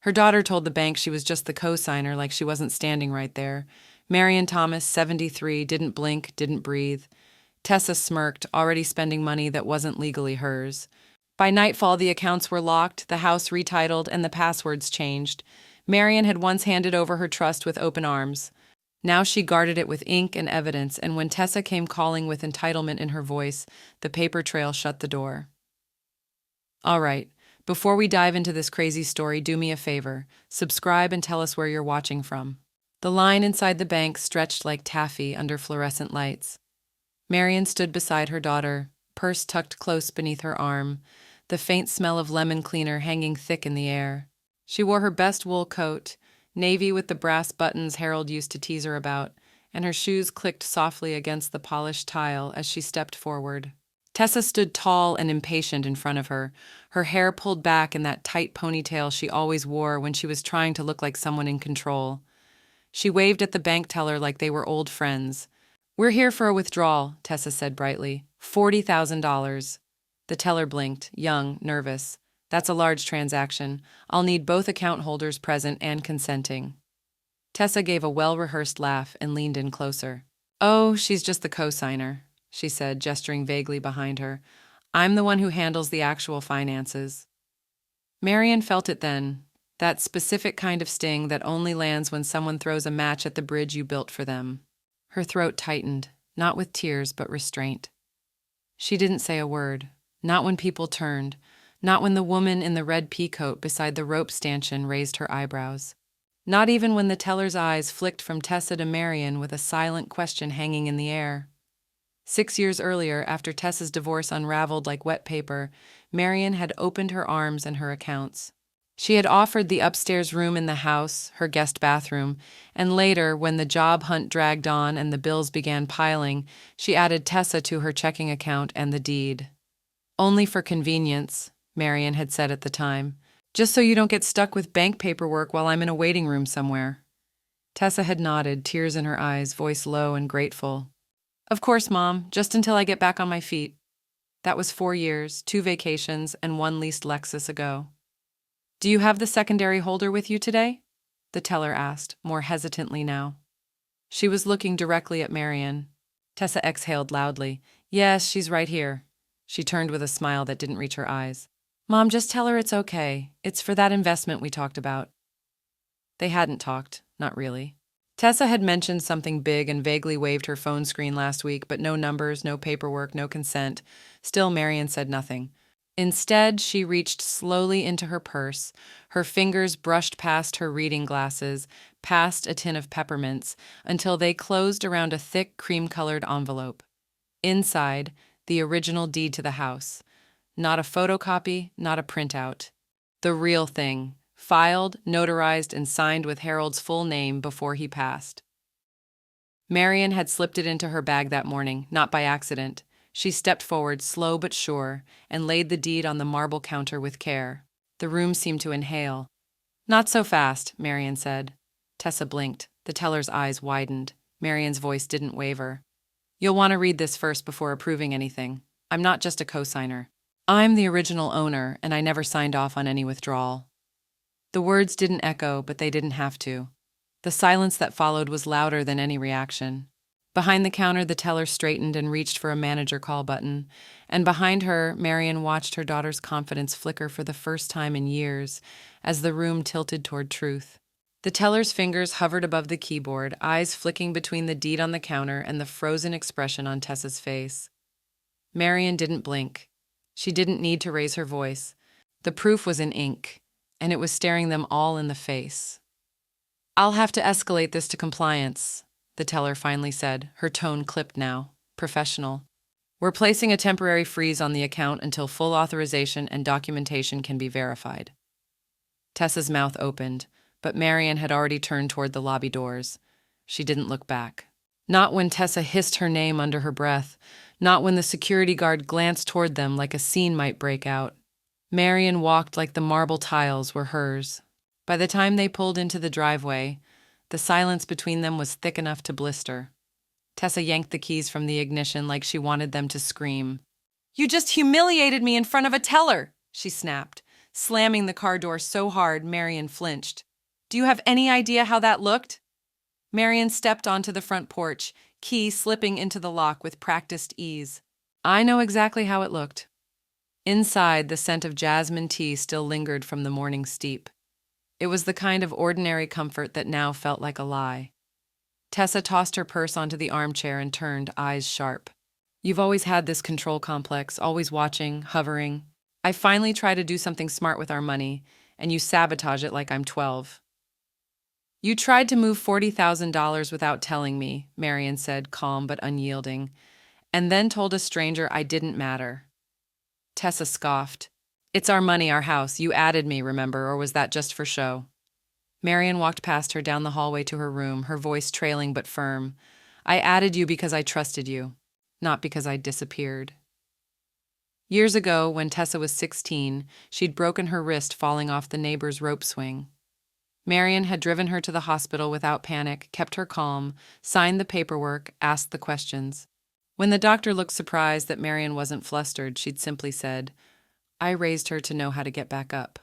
Her daughter told the bank she was just the co-signer, like she wasn't standing right there. Marion Thomas, 73, didn't blink, didn't breathe. Tessa smirked, already spending money that wasn't legally hers. By nightfall, the accounts were locked, the house retitled, and the passwords changed. Marion had once handed over her trust with open arms. Now she guarded it with ink and evidence, and when Tessa came calling with entitlement in her voice, the paper trail shut the door. All right, before we dive into this crazy story, do me a favor. Subscribe and tell us where you're watching from. The line inside the bank stretched like taffy under fluorescent lights. Marion stood beside her daughter, purse tucked close beneath her arm, the faint smell of lemon cleaner hanging thick in the air. She wore her best wool coat, navy with the brass buttons Harold used to tease her about, and her shoes clicked softly against the polished tile as she stepped forward. Tessa stood tall and impatient in front of her, her hair pulled back in that tight ponytail she always wore when she was trying to look like someone in control. She waved at the bank teller like they were old friends. "We're here for a withdrawal," Tessa said brightly. $40,000. The teller blinked, young, nervous. "That's a large transaction. I'll need both account holders present and consenting." Tessa gave a well-rehearsed laugh and leaned in closer. "Oh, she's just the co-signer," she said, gesturing vaguely behind her. "I'm the one who handles the actual finances." Marion felt it then, that specific kind of sting that only lands when someone throws a match at the bridge you built for them. Her throat tightened, not with tears but restraint. She didn't say a word, not when people turned, not when the woman in the red peacoat beside the rope stanchion raised her eyebrows. Not even when the teller's eyes flicked from Tessa to Marion with a silent question hanging in the air. 6 years earlier, after Tessa's divorce unraveled like wet paper, Marion had opened her arms and her accounts. She had offered the upstairs room in the house, her guest bathroom, and later, when the job hunt dragged on and the bills began piling, she added Tessa to her checking account and the deed. "Only for convenience," Marion had said at the time. "Just so you don't get stuck with bank paperwork while I'm in a waiting room somewhere." Tessa had nodded, tears in her eyes, voice low and grateful. "Of course, Mom, just until I get back on my feet." That was 4 years, 2 vacations, and 1 leased Lexus ago. "Do you have the secondary holder with you today?" the teller asked, more hesitantly now. She was looking directly at Marion. Tessa exhaled loudly. "Yes, she's right here." She turned with a smile that didn't reach her eyes. "Mom, just tell her it's okay. It's for that investment we talked about." They hadn't talked, not really. Tessa had mentioned something big and vaguely waved her phone screen last week, but no numbers, no paperwork, no consent. Still, Marion said nothing. Instead, she reached slowly into her purse. Her fingers brushed past her reading glasses, past a tin of peppermints, until they closed around a thick, cream-colored envelope. Inside, the original deed to the house. Not a photocopy, not a printout. The real thing, filed, notarized, and signed with Harold's full name before he passed. Marion had slipped it into her bag that morning, not by accident. She stepped forward, slow but sure, and laid the deed on the marble counter with care. The room seemed to inhale. "Not so fast," Marion said. Tessa blinked. The teller's eyes widened. Marion's voice didn't waver. "You'll want to read this first before approving anything. I'm not just a co-signer. I'm the original owner, and I never signed off on any withdrawal." The words didn't echo, but they didn't have to. The silence that followed was louder than any reaction. Behind the counter, the teller straightened and reached for a manager call button, and behind her, Marion watched her daughter's confidence flicker for the first time in years as the room tilted toward truth. The teller's fingers hovered above the keyboard, eyes flicking between the deed on the counter and the frozen expression on Tessa's face. Marion didn't blink. She didn't need to raise her voice. The proof was in ink, and it was staring them all in the face. "I'll have to escalate this to compliance," the teller finally said, her tone clipped now, professional. "We're placing a temporary freeze on the account until full authorization and documentation can be verified." Tessa's mouth opened, but Marion had already turned toward the lobby doors. She didn't look back. Not when Tessa hissed her name under her breath, not when the security guard glanced toward them like a scene might break out. Marion walked like the marble tiles were hers. By the time they pulled into the driveway, the silence between them was thick enough to blister. Tessa yanked the keys from the ignition like she wanted them to scream. "You just humiliated me in front of a teller," she snapped, slamming the car door so hard Marion flinched. "Do you have any idea how that looked?" Marion stepped onto the front porch, key slipping into the lock with practiced ease. "I know exactly how it looked." Inside, the scent of jasmine tea still lingered from the morning steep. It was the kind of ordinary comfort that now felt like a lie. Tessa tossed her purse onto the armchair and turned, eyes sharp. "You've always had this control complex, always watching, hovering. I finally try to do something smart with our money, and you sabotage it like I'm 12. "You tried to move $40,000 without telling me," Marion said, calm but unyielding, "and then told a stranger I didn't matter." Tessa scoffed. "It's our money, our house. You added me, remember, or was that just for show?" Marion walked past her down the hallway to her room, her voice trailing but firm. "I added you because I trusted you, not because I disappeared." Years ago, when Tessa was 16, she'd broken her wrist falling off the neighbor's rope swing. Marion had driven her to the hospital without panic, kept her calm, signed the paperwork, asked the questions. When the doctor looked surprised that Marion wasn't flustered, she'd simply said, "I raised her to know how to get back up."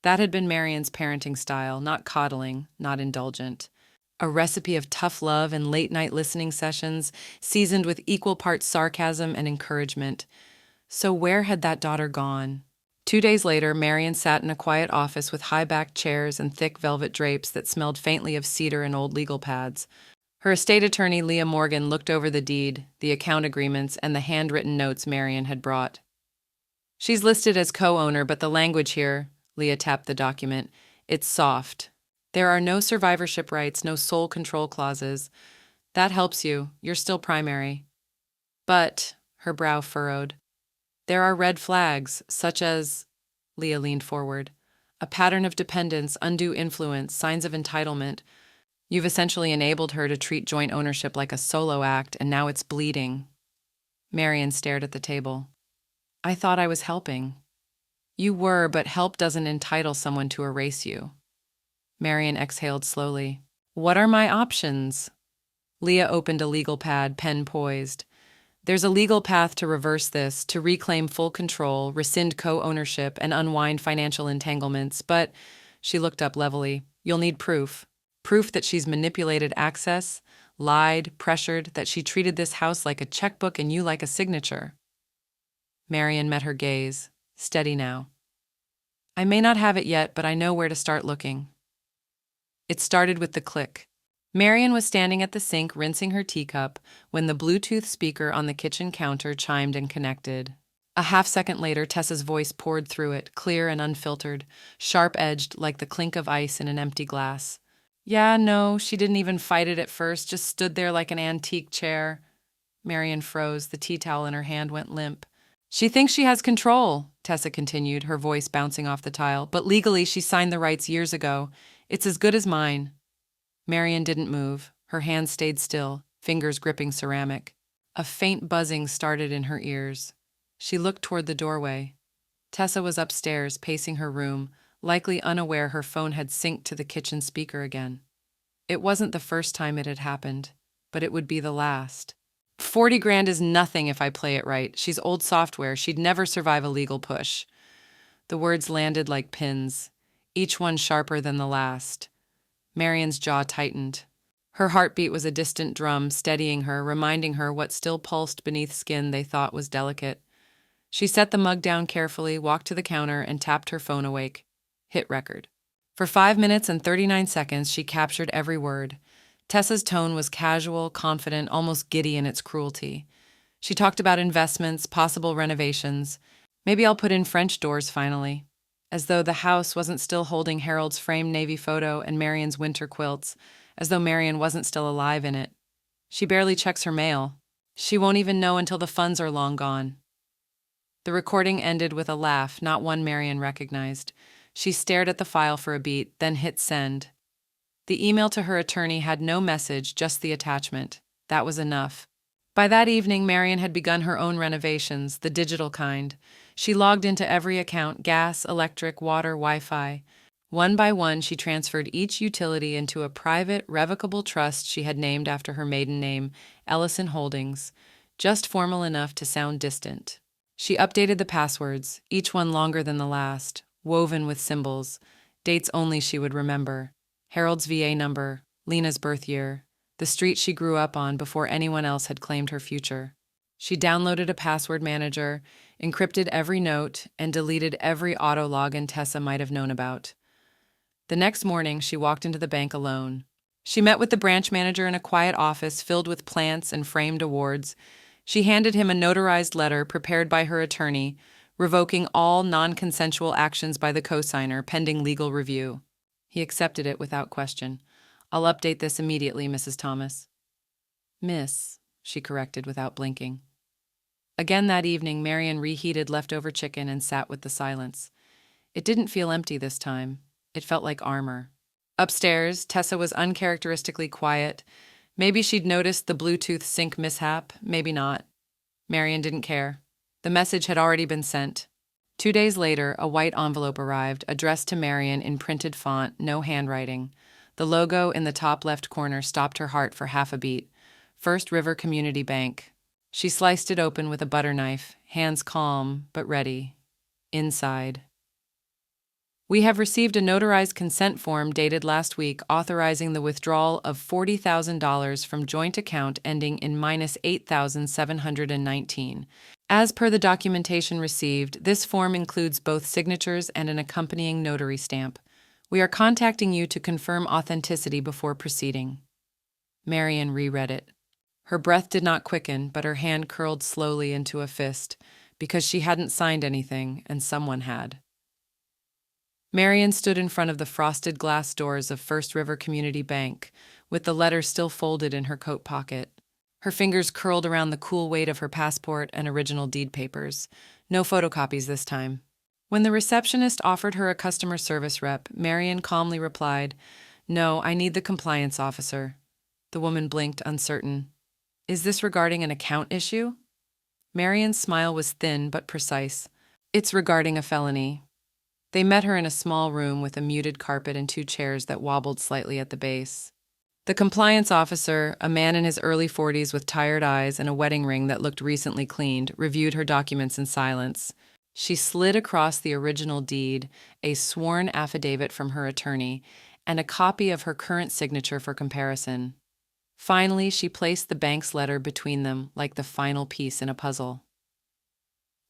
That had been Marion's parenting style, not coddling, not indulgent. A recipe of tough love and late-night listening sessions, seasoned with equal parts sarcasm and encouragement. So where had that daughter gone? 2 days later, Marion sat in a quiet office with high-backed chairs and thick velvet drapes that smelled faintly of cedar and old legal pads. Her estate attorney, Leah Morgan, looked over the deed, the account agreements, and the handwritten notes Marion had brought. "She's listed as co-owner, but the language here," Leah tapped the document, "it's soft. There are no survivorship rights, no sole control clauses. That helps you. You're still primary." "But," her brow furrowed, "there are red flags, such as," Leah leaned forward, "a pattern of dependence, undue influence, signs of entitlement. You've essentially enabled her to treat joint ownership like a solo act, and now it's bleeding." Marion stared at the table. "I thought I was helping." "You were, but help doesn't entitle someone to erase you." Marion exhaled slowly. "What are my options?" Leah opened a legal pad, pen poised. "There's a legal path to reverse this, to reclaim full control, rescind co-ownership, and unwind financial entanglements, but," she looked up levelly, "you'll need proof. Proof that she's manipulated access, lied, pressured, that she treated this house like a checkbook and you like a signature." Marion met her gaze. "Steady now." "I may not have it yet, but I know where to start looking." It started with the click. Marion was standing at the sink rinsing her teacup when the Bluetooth speaker on the kitchen counter chimed and connected. A half-second later, Tessa's voice poured through it, clear and unfiltered, sharp-edged like the clink of ice in an empty glass. "Yeah, no, she didn't even fight it at first, just stood there like an antique chair." Marion froze, the tea towel in her hand went limp. "She thinks she has control," Tessa continued, her voice bouncing off the tile, "but legally she signed the rights years ago. It's as good as mine." Marion didn't move. Her hands stayed still, fingers gripping ceramic. A faint buzzing started in her ears. She looked toward the doorway. Tessa was upstairs, pacing her room, likely unaware her phone had synced to the kitchen speaker again. It wasn't the first time it had happened, but it would be the last. "40 grand is nothing if I play it right. She's old software. She'd never survive a legal push." The words landed like pins, each one sharper than the last. Marion's jaw tightened. Her heartbeat was a distant drum, steadying her, reminding her what still pulsed beneath skin they thought was delicate. She set the mug down carefully, walked to the counter, and tapped her phone awake. Hit record. For 5 minutes and 39 seconds, she captured every word. Tessa's tone was casual, confident, almost giddy in its cruelty. She talked about investments, possible renovations. "Maybe I'll put in French doors finally." As though the house wasn't still holding Harold's framed navy photo and Marion's winter quilts, as though Marion wasn't still alive in it. "She barely checks her mail. She won't even know until the funds are long gone." The recording ended with a laugh, not one Marion recognized. She stared at the file for a beat, then hit send. The email to her attorney had no message, just the attachment. That was enough. By that evening, Marion had begun her own renovations, the digital kind. She logged into every account: gas, electric, water, Wi-Fi. One by one, she transferred each utility into a private, revocable trust she had named after her maiden name, Ellison Holdings, just formal enough to sound distant. She updated the passwords, each one longer than the last. woven with symbols, dates only she would remember. Harold's VA number, Lena's birth year, the street she grew up on before anyone else had claimed her future. She downloaded a password manager, encrypted every note, and deleted every auto login Tessa might have known about. The next morning, she walked into the bank alone. She met with the branch manager in a quiet office filled with plants and framed awards. She handed him a notarized letter prepared by her attorney, revoking all non-consensual actions by the cosigner pending legal review. He accepted it without question. "I'll update this immediately, Mrs. Thomas." "Miss," she corrected without blinking. Again that evening, Marian reheated leftover chicken and sat with the silence. It didn't feel empty this time. It felt like armor. Upstairs, Tessa was uncharacteristically quiet. Maybe she'd noticed the Bluetooth sync mishap, maybe not. Marian didn't care. The message had already been sent. 2 days later, a white envelope arrived, addressed to Marian in printed font, no handwriting. The logo in the top left corner stopped her heart for half a beat. First River Community Bank. She sliced it open with a butter knife, hands calm but ready. Inside. "We have received a notarized consent form dated last week authorizing the withdrawal of $40,000 from joint account ending in -8,719. As per the documentation received, this form includes both signatures and an accompanying notary stamp. We are contacting you to confirm authenticity before proceeding." Marian reread it. Her breath did not quicken, but her hand curled slowly into a fist, because she hadn't signed anything, and someone had. Marian stood in front of the frosted glass doors of First River Community Bank, with the letter still folded in her coat pocket. Her fingers curled around the cool weight of her passport and original deed papers. No photocopies this time. When the receptionist offered her a customer service rep, Marian calmly replied, "No, I need the compliance officer." The woman blinked, uncertain. "Is this regarding an account issue?" Marian's smile was thin but precise. "It's regarding a felony." They met her in a small room with a muted carpet and 2 chairs that wobbled slightly at the base. The compliance officer, a man in his early 40s with tired eyes and a wedding ring that looked recently cleaned, reviewed her documents in silence. She slid across the original deed, a sworn affidavit from her attorney, and a copy of her current signature for comparison. Finally, she placed the bank's letter between them like the final piece in a puzzle.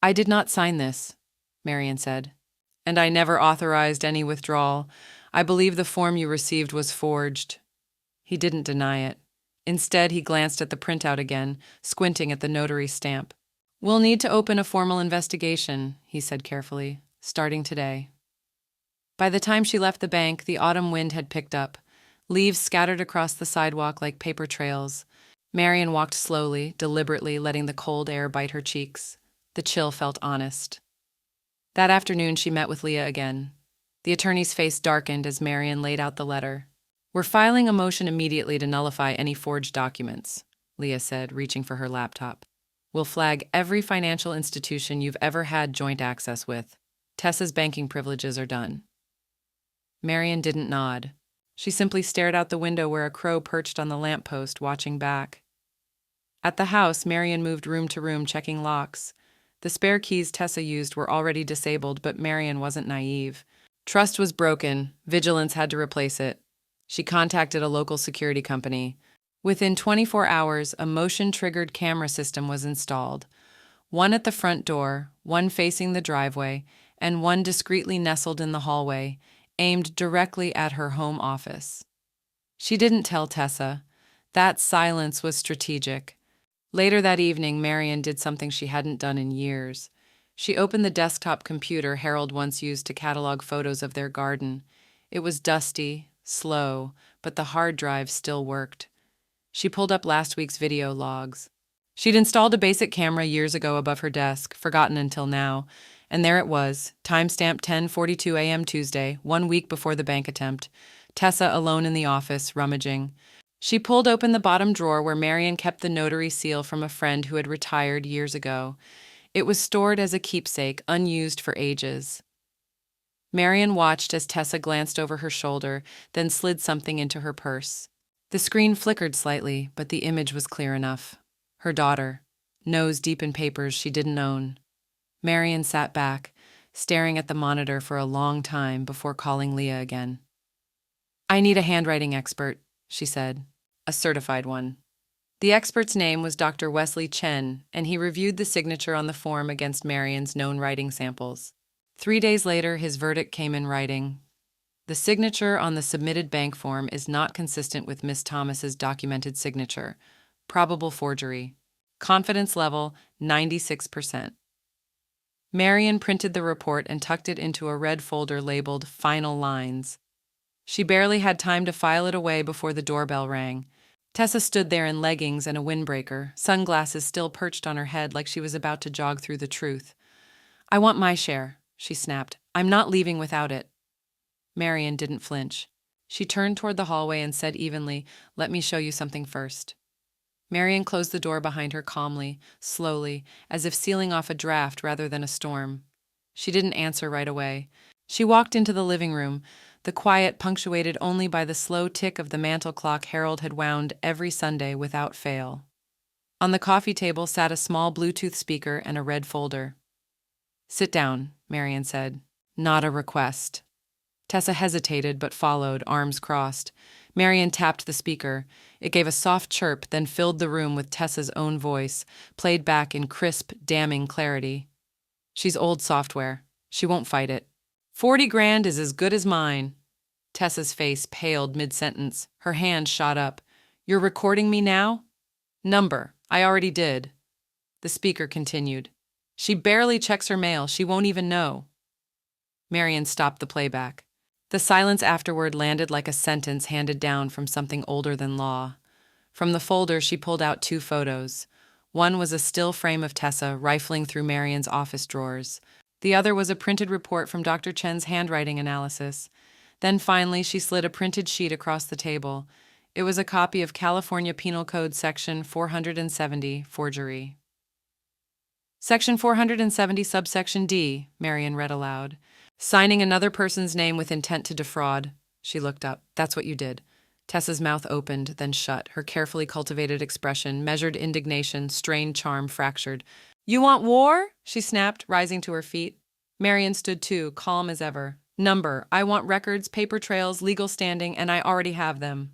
"I did not sign this," Marian said. "And I never authorized any withdrawal. I believe the form you received was forged." He didn't deny it. Instead, he glanced at the printout again, squinting at the notary stamp. "We'll need to open a formal investigation," he said carefully, "starting today." By the time she left the bank, the autumn wind had picked up. Leaves scattered across the sidewalk like paper trails. Marian walked slowly, deliberately, letting the cold air bite her cheeks. The chill felt honest. That afternoon, she met with Leah again. The attorney's face darkened as Marian laid out the letter. "We're filing a motion immediately to nullify any forged documents," Leah said, reaching for her laptop. "We'll flag every financial institution you've ever had joint access with. Tessa's banking privileges are done." Marian didn't nod. She simply stared out the window where a crow perched on the lamppost, watching back. At the house, Marian moved room to room, checking locks. The spare keys Tessa used were already disabled, but Marian wasn't naive. Trust was broken. Vigilance had to replace it. She contacted a local security company. Within 24 hours, a motion-triggered camera system was installed. One at the front door, one facing the driveway, and one discreetly nestled in the hallway, aimed directly at her home office. She didn't tell Tessa. That silence was strategic. Later that evening, Marian did something she hadn't done in years. She opened the desktop computer Harold once used to catalog photos of their garden. It was dusty, slow, but the hard drive still worked. She pulled up last week's video logs. She'd installed a basic camera years ago above her desk, forgotten until now, and there it was, timestamp 10:42 a.m. Tuesday, 1 week before the bank attempt. Tessa alone in the office, rummaging. She pulled open the bottom drawer where Marian kept the notary seal from a friend who had retired years ago. It was stored as a keepsake, unused for ages. Marian watched as Tessa glanced over her shoulder, then slid something into her purse. The screen flickered slightly, but the image was clear enough. Her daughter, nose deep in papers she didn't own. Marian sat back, staring at the monitor for a long time before calling Leah again. "I need a handwriting expert," she said. "A certified one." The expert's name was Dr. Wesley Chen, and he reviewed the signature on the form against Marion's known writing samples. 3 days later, his verdict came in writing. The signature on the submitted bank form is not consistent with Miss Thomas's documented signature. Probable forgery. Confidence level, 96%. Marion printed the report and tucked it into a red folder labeled Final Lines. She barely had time to file it away before the doorbell rang. Tessa stood there in leggings and a windbreaker, sunglasses still perched on her head like she was about to jog through the truth. "I want my share," she snapped. "I'm not leaving without it." Marion didn't flinch. She turned toward the hallway and said evenly, "Let me show you something first." Marion closed the door behind her calmly, slowly, as if sealing off a draft rather than a storm. She didn't answer right away. She walked into the living room, the quiet punctuated only by the slow tick of the mantel clock Harold had wound every Sunday without fail. On the coffee table sat a small Bluetooth speaker and a red folder. "Sit down," Marion said. "Not a request." Tessa hesitated but followed, arms crossed. Marion tapped the speaker. It gave a soft chirp, then filled the room with Tessa's own voice, played back in crisp, damning clarity. "She's old software. She won't fight it. 40 grand is as good as mine." Tessa's face paled mid-sentence. Her hand shot up. "You're recording me now?" "Number. I already did." The speaker continued. "She barely checks her mail. She won't even know." Marion stopped the playback. The silence afterward landed like a sentence handed down from something older than law. From the folder, she pulled out 2 photos. One was a still frame of Tessa rifling through Marion's office drawers. The other was a printed report from Dr. Chen's handwriting analysis. Then finally, she slid a printed sheet across the table. It was a copy of California Penal Code Section 470, forgery. "Section 470, subsection D," Marion read aloud. "Signing another person's name with intent to defraud." She looked up. "That's what you did." Tessa's mouth opened, then shut, her carefully cultivated expression, measured indignation, strained charm fractured. "You want war?" she snapped, rising to her feet. Marion stood too, calm as ever. "Number. I want records, paper trails, legal standing, and I already have them."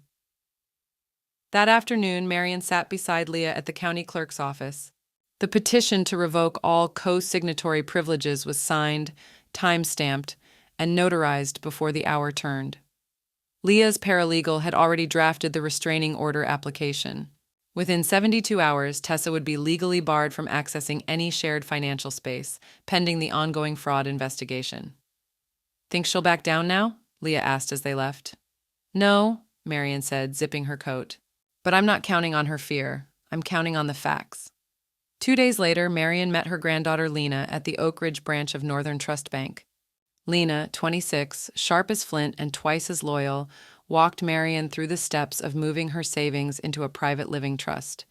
That afternoon, Marion sat beside Leah at the county clerk's office. The petition to revoke all co-signatory privileges was signed, time-stamped, and notarized before the hour turned. Leah's paralegal had already drafted the restraining order application. Within 72 hours, Tessa would be legally barred from accessing any shared financial space, pending the ongoing fraud investigation. "Think she'll back down now?" Leah asked as they left. "No," Marion said, zipping her coat. "But I'm not counting on her fear. I'm counting on the facts." 2 days later, Marion met her granddaughter Lena at the Oak Ridge branch of Northern Trust Bank. Lena, 26, sharp as flint and twice as loyal, walked Marion through the steps of moving her savings into a private living trust.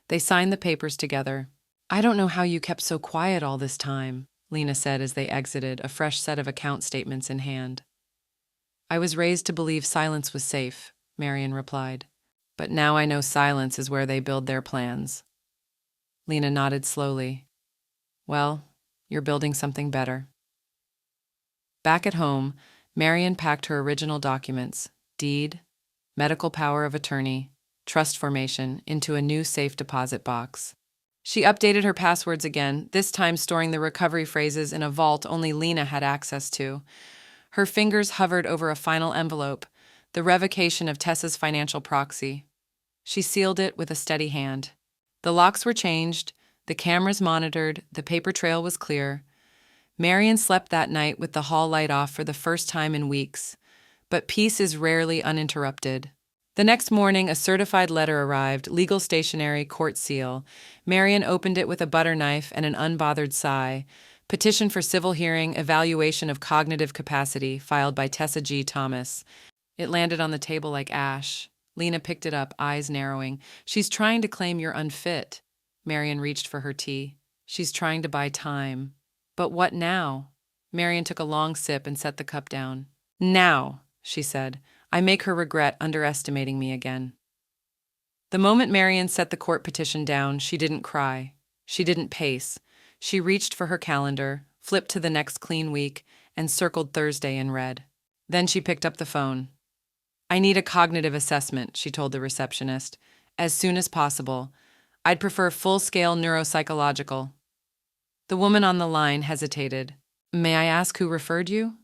They signed the papers together. "I don't know how you kept so quiet all this time," Lena said as they exited, a fresh set of account statements in hand. "I was raised to believe silence was safe," Marion replied. "But now I know silence is where they build their plans." Lena nodded slowly. "Well, you're building something better." Back at home, Marion packed her original documents, deed, medical power of attorney, trust formation, into a new safe deposit box. She updated her passwords again, this time storing the recovery phrases in a vault only Lena had access to. Her fingers hovered over a final envelope, the revocation of Tessa's financial proxy. She sealed it with a steady hand. The locks were changed, the cameras monitored, the paper trail was clear. Marion slept that night with the hall light off for the first time in weeks. But peace is rarely uninterrupted. The next morning, a certified letter arrived, legal stationery, court seal. Marion opened it with a butter knife and an unbothered sigh. Petition for civil hearing, evaluation of cognitive capacity, filed by Tessa G. Thomas. It landed on the table like ash. Lena picked it up, eyes narrowing. "She's trying to claim you're unfit." Marion reached for her tea. "She's trying to buy time." "But what now?" Marion took a long sip and set the cup down. "Now," she said. "I make her regret underestimating me again." The moment Marion set the court petition down, she didn't cry. She didn't pace. She reached for her calendar, flipped to the next clean week, and circled Thursday in red. Then she picked up the phone. "I need a cognitive assessment," she told the receptionist. "As soon as possible. I'd prefer full-scale neuropsychological." The woman on the line hesitated. "May I ask who referred you?"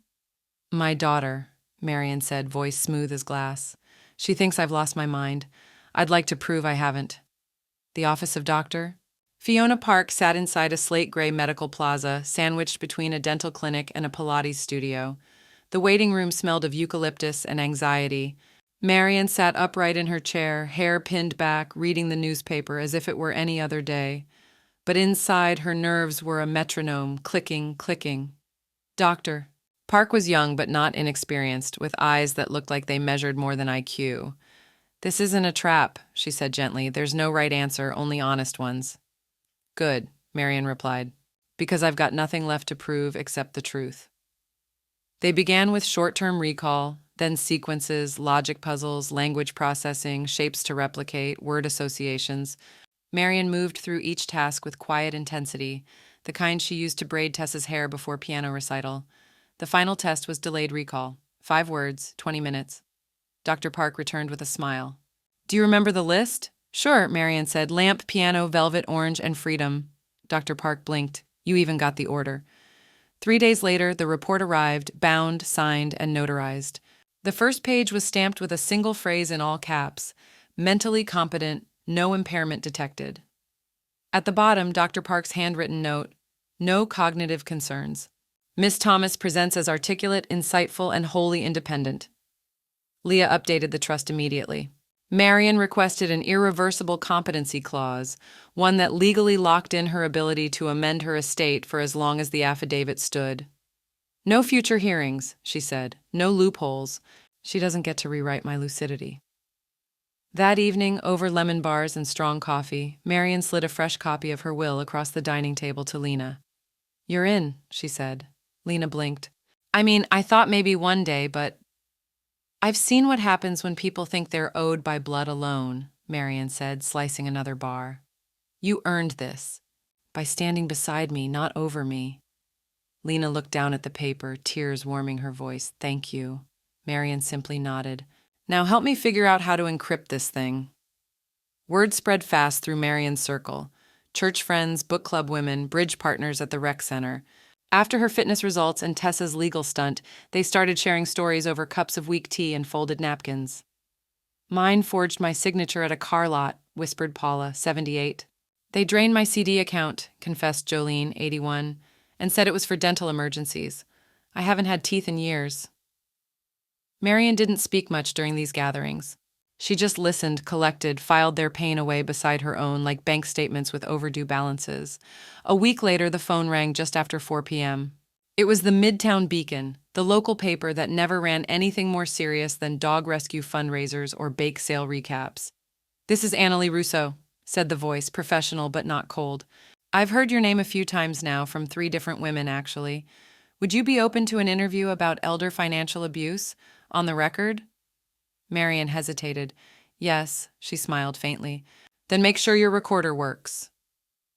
"My daughter," Marion said, voice smooth as glass. "She thinks I've lost my mind. I'd like to prove I haven't." "The office of doctor?" Fiona Park sat inside a slate-gray medical plaza, sandwiched between a dental clinic and a Pilates studio. The waiting room smelled of eucalyptus and anxiety. Marion sat upright in her chair, hair pinned back, reading the newspaper as if it were any other day. But inside, her nerves were a metronome, clicking, clicking. "Doctor." Park was young but not inexperienced, with eyes that looked like they measured more than IQ. "This isn't a trap," she said gently. "There's no right answer, only honest ones." "Good," Marion replied, "because I've got nothing left to prove except the truth." They began with short-term recall, then sequences, logic puzzles, language processing, shapes to replicate, word associations. Marion moved through each task with quiet intensity, the kind she used to braid Tessa's hair before piano recital. The final test was delayed recall. 5 words, 20 minutes. Dr. Park returned with a smile. "Do you remember the list?" "Sure," Marion said. "Lamp, piano, velvet, orange, and freedom." Dr. Park blinked. "You even got the order." 3 days later, the report arrived, bound, signed, and notarized. The first page was stamped with a single phrase in all caps: "Mentally competent, no impairment detected." At the bottom, Dr. Park's handwritten note: "No cognitive concerns. Miss Thomas presents as articulate, insightful, and wholly independent." Leah updated the trust immediately. Marion requested an irreversible competency clause, one that legally locked in her ability to amend her estate for as long as the affidavit stood. "No future hearings," she said. "No loopholes. She doesn't get to rewrite my lucidity." That evening, over lemon bars and strong coffee, Marion slid a fresh copy of her will across the dining table to Lena. "You're in," she said. Lena blinked. "I mean, I thought maybe one day, but—" "I've seen what happens when people think they're owed by blood alone," Marion said, slicing another bar. "You earned this. By standing beside me, not over me." Lena looked down at the paper, tears warming her voice. "Thank you." Marion simply nodded. "Now help me figure out how to encrypt this thing." Word spread fast through Marion's circle. Church friends, book club women, bridge partners at the rec center. After her fitness results and Tessa's legal stunt, they started sharing stories over cups of weak tea and folded napkins. "Mine forged my signature at a car lot," whispered Paula, 78. "They drained my CD account," confessed Jolene, 81, "and said it was for dental emergencies. I haven't had teeth in years." Marion didn't speak much during these gatherings. She just listened, collected, filed their pain away beside her own like bank statements with overdue balances. A week later, the phone rang just after 4 p.m. It was the Midtown Beacon, the local paper that never ran anything more serious than dog rescue fundraisers or bake sale recaps. "This is Annalie Rousseau," said the voice, professional but not cold. "I've heard your name a few times now from 3 different women, actually. Would you be open to an interview about elder financial abuse? On the record?" Marion hesitated. "Yes," she smiled faintly. "Then make sure your recorder works."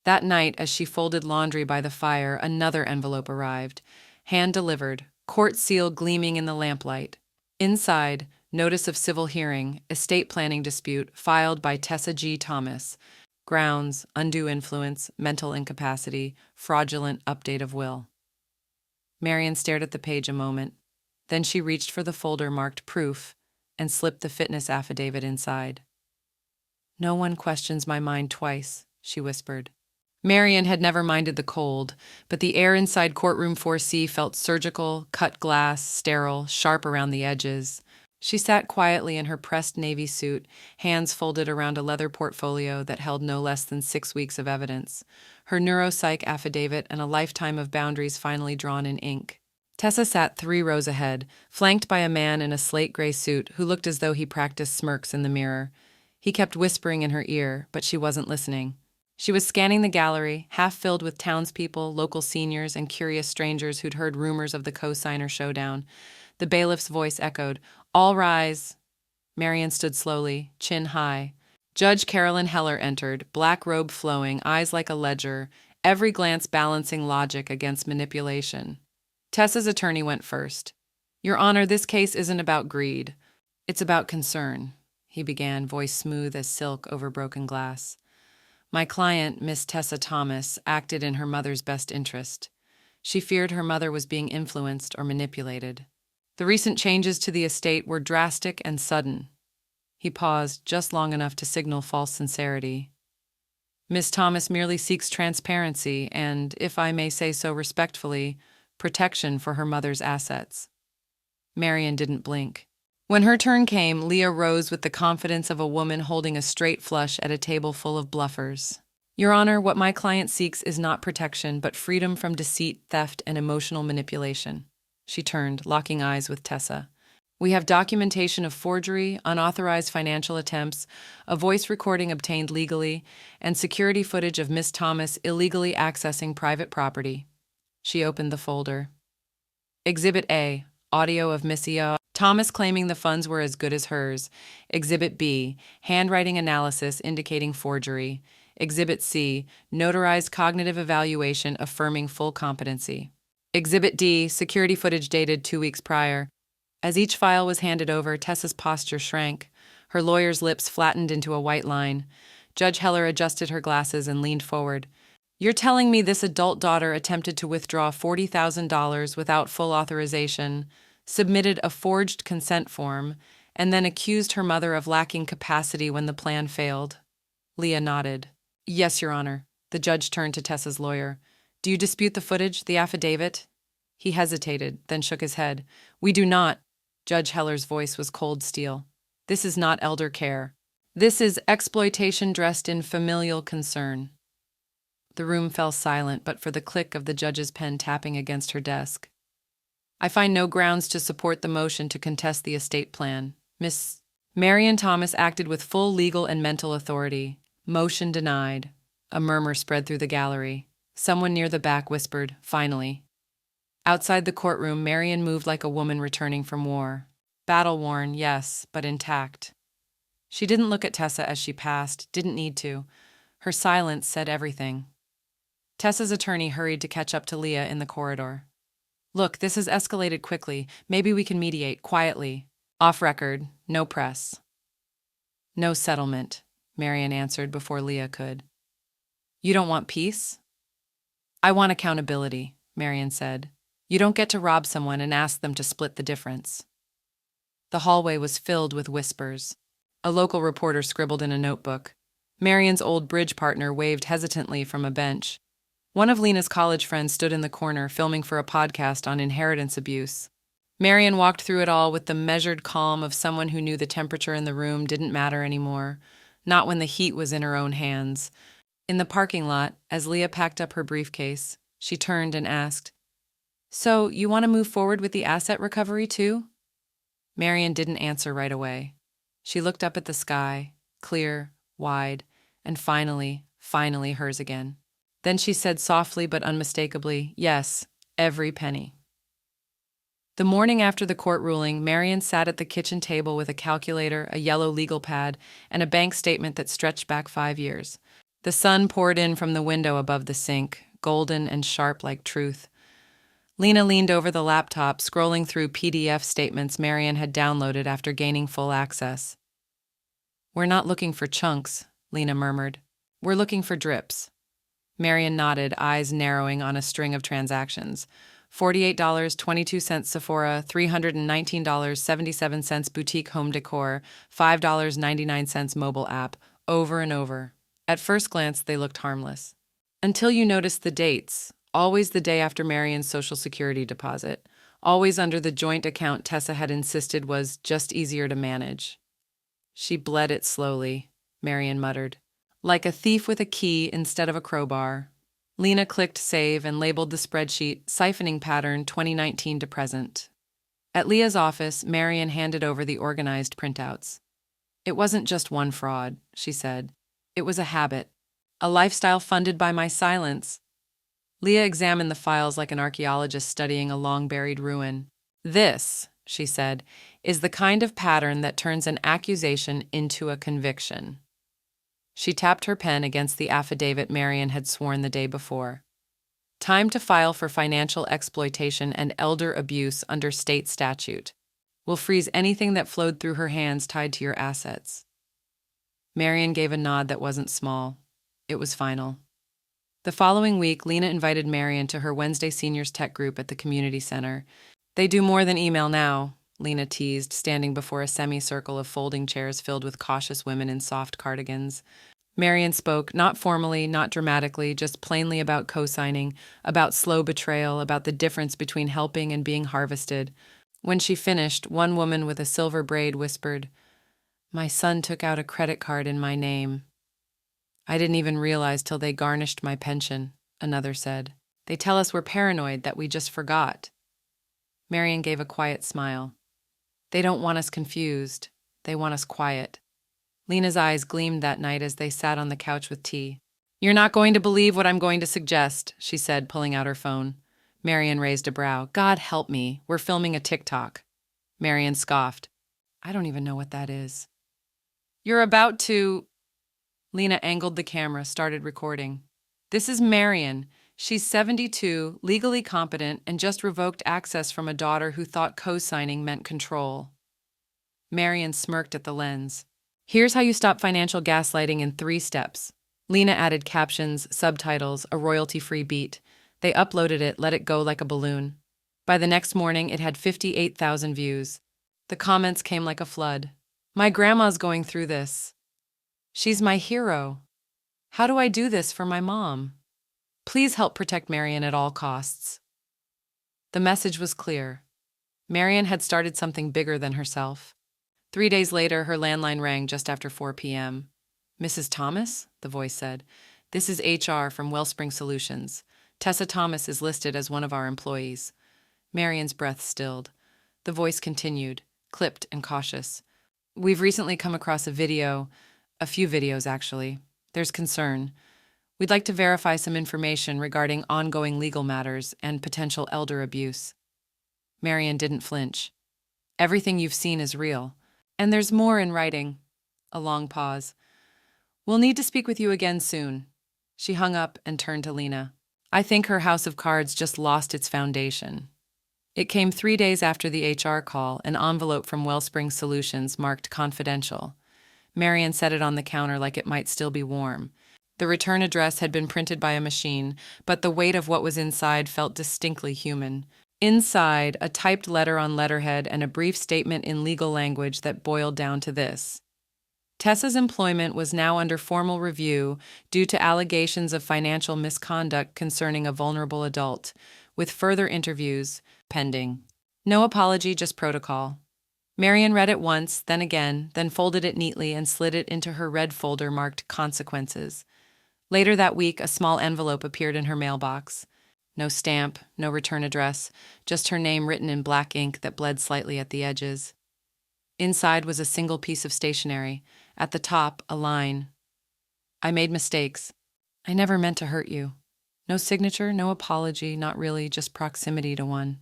That night, as she folded laundry by the fire, another envelope arrived. Hand-delivered, court seal gleaming in the lamplight. Inside, notice of civil hearing, estate planning dispute, filed by Tessa G. Thomas. Grounds, undue influence, mental incapacity, fraudulent update of will. Marion stared at the page a moment. Then she reached for the folder marked Proof and slipped the fitness affidavit inside. "No one questions my mind twice," she whispered. Marion had never minded the cold, but the air inside courtroom 4C felt surgical, cut glass, sterile, sharp around the edges. She sat quietly in her pressed navy suit, hands folded around a leather portfolio that held no less than 6 weeks of evidence, her neuropsych affidavit and a lifetime of boundaries finally drawn in ink. Tessa sat 3 rows ahead, flanked by a man in a slate-gray suit who looked as though he practiced smirks in the mirror. He kept whispering in her ear, but she wasn't listening. She was scanning the gallery, half filled with townspeople, local seniors, and curious strangers who'd heard rumors of the co-signer showdown. The bailiff's voice echoed, "All rise." Marion stood slowly, chin high. Judge Carolyn Heller entered, black robe flowing, eyes like a ledger, every glance balancing logic against manipulation. Tessa's attorney went first. Your Honor, this case isn't about greed. It's about concern, he began, voice smooth as silk over broken glass. My client, Miss Tessa Thomas, acted in her mother's best interest. She feared her mother was being influenced or manipulated. The recent changes to the estate were drastic and sudden. He paused just long enough to signal false sincerity. Miss Thomas merely seeks transparency and, if I may say so respectfully, protection for her mother's assets. Marian didn't blink. When her turn came, Leah rose with the confidence of a woman holding a straight flush at a table full of bluffers. Your Honor, what my client seeks is not protection, but freedom from deceit, theft, and emotional manipulation. She turned, locking eyes with Tessa. We have documentation of forgery, unauthorized financial attempts, a voice recording obtained legally, and security footage of Miss Thomas illegally accessing private property. She opened the folder. Exhibit A, audio of Miss Thomas claiming the funds were as good as hers. Exhibit B, handwriting analysis indicating forgery. Exhibit C, notarized cognitive evaluation affirming full competency. Exhibit D, security footage dated 2 weeks prior. As each file was handed over, Tessa's posture shrank. Her lawyer's lips flattened into a white line. Judge Heller adjusted her glasses and leaned forward. You're telling me this adult daughter attempted to withdraw $40,000 without full authorization, submitted a forged consent form, and then accused her mother of lacking capacity when the plan failed? Leah nodded. Yes, Your Honor. The judge turned to Tessa's lawyer. Do you dispute the footage, the affidavit? He hesitated, then shook his head. We do not. Judge Heller's voice was cold steel. This is not elder care. This is exploitation dressed in familial concern. The room fell silent but for the click of the judge's pen tapping against her desk. I find no grounds to support the motion to contest the estate plan. Miss Marian Thomas acted with full legal and mental authority. Motion denied. A murmur spread through the gallery. Someone near the back whispered, finally. Outside the courtroom, Marian moved like a woman returning from war. Battle-worn, yes, but intact. She didn't look at Tessa as she passed, didn't need to. Her silence said everything. Tessa's attorney hurried to catch up to Leah in the corridor. Look, this has escalated quickly. Maybe we can mediate, quietly. Off record, no press. No settlement, Marian answered before Leah could. You don't want peace? I want accountability, Marian said. You don't get to rob someone and ask them to split the difference. The hallway was filled with whispers. A local reporter scribbled in a notebook. Marian's old bridge partner waved hesitantly from a bench. One of Lena's college friends stood in the corner, filming for a podcast on inheritance abuse. Marian walked through it all with the measured calm of someone who knew the temperature in the room didn't matter anymore, not when the heat was in her own hands. In the parking lot, as Leah packed up her briefcase, she turned and asked, So, you want to move forward with the asset recovery too? Marian didn't answer right away. She looked up at the sky, clear, wide, and finally hers again. Then she said softly but unmistakably, yes, every penny. The morning after the court ruling, Marian sat at the kitchen table with a calculator, a yellow legal pad, and a bank statement that stretched back 5 years. The sun poured in from the window above the sink, golden and sharp like truth. Lena leaned over the laptop, scrolling through PDF statements Marian had downloaded after gaining full access. We're not looking for chunks, Lena murmured. We're looking for drips. Marian nodded, eyes narrowing on a string of transactions. $48.22 Sephora, $319.77 boutique home decor, $5.99 mobile app, over and over. At first glance, they looked harmless. Until you noticed the dates, always the day after Marian's Social Security deposit, always under the joint account Tessa had insisted was just easier to manage. She bled it slowly, Marian muttered. Like a thief with a key instead of a crowbar. Lena clicked save and labeled the spreadsheet siphoning pattern 2019 to present. At Leah's office, Marian handed over the organized printouts. It wasn't just one fraud, she said. It was a habit, a lifestyle funded by my silence. Leah examined the files like an archaeologist studying a long-buried ruin. This, she said, is the kind of pattern that turns an accusation into a conviction. She tapped her pen against the affidavit Marian had sworn the day before. Time to file for financial exploitation and elder abuse under state statute. Will freeze anything that flowed through her hands tied to your assets. Marian gave a nod that wasn't small. It was final. The following week, Lena invited Marian to her Wednesday seniors tech group at the community center. They do more than email now, Lena teased, standing before a semicircle of folding chairs filled with cautious women in soft cardigans. Marian spoke, not formally, not dramatically, just plainly about co-signing, about slow betrayal, about the difference between helping and being harvested. When she finished, one woman with a silver braid whispered, "My son took out a credit card in my name." "I didn't even realize till they garnished my pension," another said. "They tell us we're paranoid, that we just forgot." Marian gave a quiet smile. "They don't want us confused. They want us quiet." Lena's eyes gleamed that night as they sat on the couch with tea. "You're not going to believe what I'm going to suggest," she said, pulling out her phone. Marian raised a brow. "God help me, we're filming a TikTok." Marian scoffed. "I don't even know what that is." "You're about to—" Lena angled the camera, started recording. "This is Marian. She's 72, legally competent, and just revoked access from a daughter who thought co-signing meant control." Marian smirked at the lens. "Here's how you stop financial gaslighting in 3 steps. Lena added captions, subtitles, a royalty-free beat. They uploaded it, let it go like a balloon. By the next morning, it had 58,000 views. The comments came like a flood. "My grandma's going through this. She's my hero. How do I do this for my mom? Please help protect Marian at all costs." The message was clear. Marian had started something bigger than herself. 3 days later, her landline rang just after 4 p.m. "Mrs. Thomas?" the voice said. "This is HR from Wellspring Solutions. Tessa Thomas is listed as one of our employees." Marian's breath stilled. The voice continued, clipped and cautious. "We've recently come across a few videos actually. There's concern. We'd like to verify some information regarding ongoing legal matters and potential elder abuse." Marian didn't flinch. "Everything you've seen is real. And there's more in writing." A long pause. "We'll need to speak with you again soon." She hung up and turned to Lena. "I think her house of cards just lost its foundation." It came 3 days after the HR call, an envelope from Wellspring Solutions marked confidential. Marian set it on the counter like it might still be warm. The return address had been printed by a machine, but the weight of what was inside felt distinctly human. Inside, a typed letter on letterhead and a brief statement in legal language that boiled down to this: Tessa's employment was now under formal review due to allegations of financial misconduct concerning a vulnerable adult, with further interviews pending. No apology, just protocol. Marian read it once, then again, then folded it neatly and slid it into her red folder marked Consequences. Later that week, a small envelope appeared in her mailbox. No stamp, no return address, just her name written in black ink that bled slightly at the edges. Inside was a single piece of stationery. At the top, a line: "I made mistakes. I never meant to hurt you." No signature, no apology, not really, just proximity to one.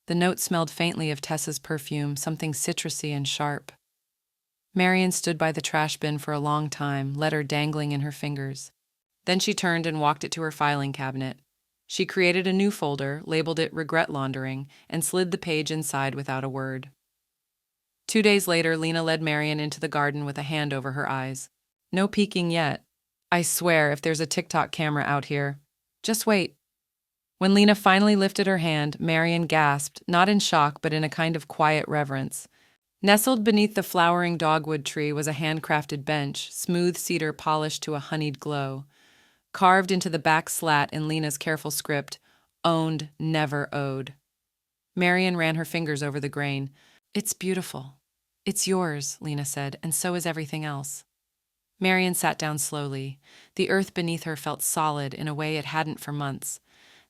The note smelled faintly of Tessa's perfume, something citrusy and sharp. Marian stood by the trash bin for a long time, letter dangling in her fingers. Then she turned and walked it to her filing cabinet. She created a new folder, labeled it Regret Laundering, and slid the page inside without a word. 2 days later, Lena led Marian into the garden with a hand over her eyes. "No peeking yet. I swear, if there's a TikTok camera out here. Just wait." When Lena finally lifted her hand, Marian gasped, not in shock but in a kind of quiet reverence. Nestled beneath the flowering dogwood tree was a handcrafted bench, smooth cedar polished to a honeyed glow. Carved into the back slat in Lena's careful script, "Owned, never owed." Marian ran her fingers over the grain. "It's beautiful. It's yours," Lena said, "and so is everything else." Marian sat down slowly. The earth beneath her felt solid in a way it hadn't for months.